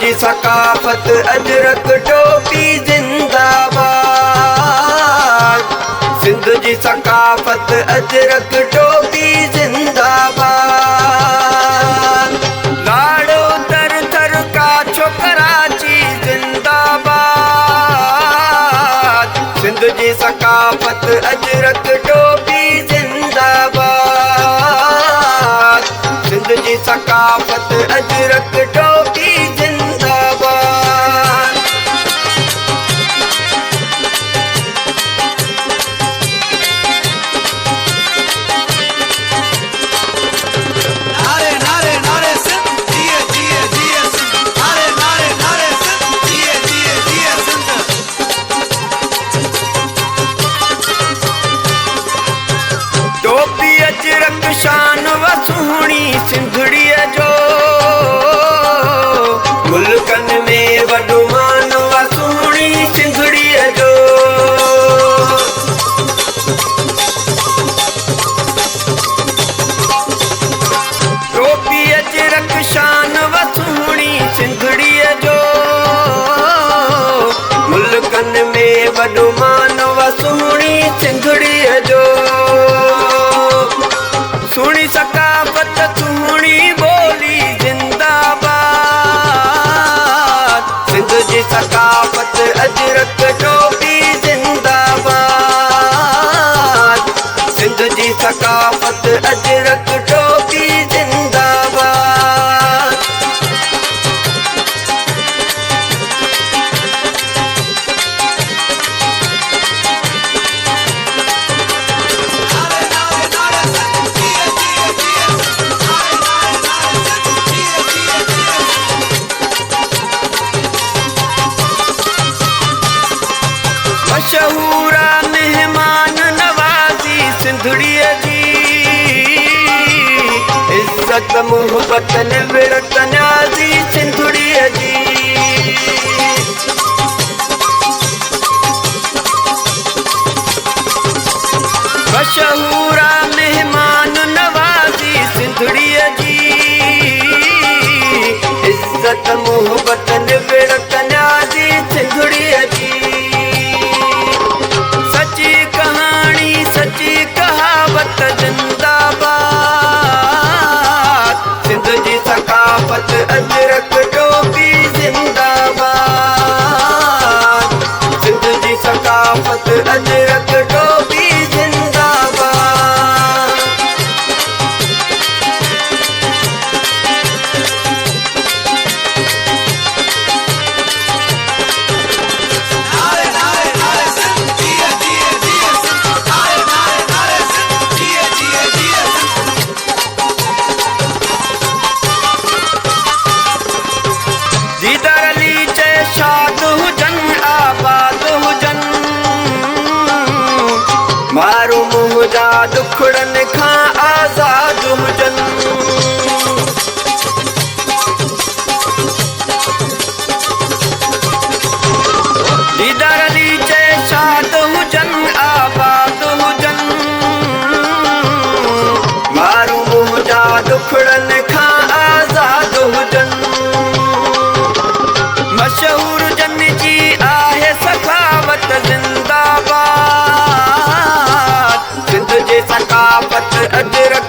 जी सकाफत अजरक टोपी जिंदाबाद। सिंध जी सकाफत अजरक टोपी जिंदाबाद। लाड़ो दर दर का कराची जिंदाबाद। सिंध जी सकाफत अजरक टोपी जिंदाबाद। सिंध जी सकाफत अजरक टोपी जिंदाबाद। नारे नारे नारे सिंध जिए जिए जिए सिंध। नारे नारे नारे सिंध जिए जिए जिए सिंध। टोपी अजरक शान व सुहिणी सिंधड़ीअ जो। मुल्कन में वॾो मान व सुहिणी सिंधड़ीअ जो। टोपी अजरक शान व सुहिणी सिंधड़ीअ जो। मुल्कन में वॾो मान व सुहिणी सिंधड़ीअ जो। सुहिणी सकाफत सुहिणी ॿोली जिंदाबाद। सिंध जी सकाफत अजरक टोपी जिंदाबाद। सिंध जी सकाफत अजरक टोपी जिंदाबाद। नारे नारे नारे सिंध जिए जिए जिए सिंध। नारे नारे नारे सिंध जिए जिए जिए सिंध। मशहूरा मेहमान नवाज़ी सिंधड़ीअ जी। इज़्ज़त मोहब्बत निविड़त न्याज़ी सिंधड़ीअ जी। मशहूरा मेहमान नवाज़ी सिंधड़ीअ जी। इज़्ज़त मोहब्बत निविड़त न्याज़ी सिंधड़ीअ जी। सची कहानी सची कहावत जिंदाबाद। सिंध जी सकाफत अजरक टोपी जिंदाबाद। सिंध जी सकाफत अजरक टोपी जिंदाबाद। नारे नारे नारे सिंध जिए जिए जिए सिंध। नारे नारे नारे सिंध जिए जिए जिए सिंध। दीदार अली चए शाद हुजन आबाद हुजन। मारू मुंहुं जा दुखड़नि खां आज़ाद हुजन। दीदार अली चए शाद हुजन आबाद हुजन। मारू मुंहुं जा दुखड़नि खां आज़ाद हुजन। मशहूर जन जी आहे सखावत जिंदाबाद। सिंध जे सकाफत अजरक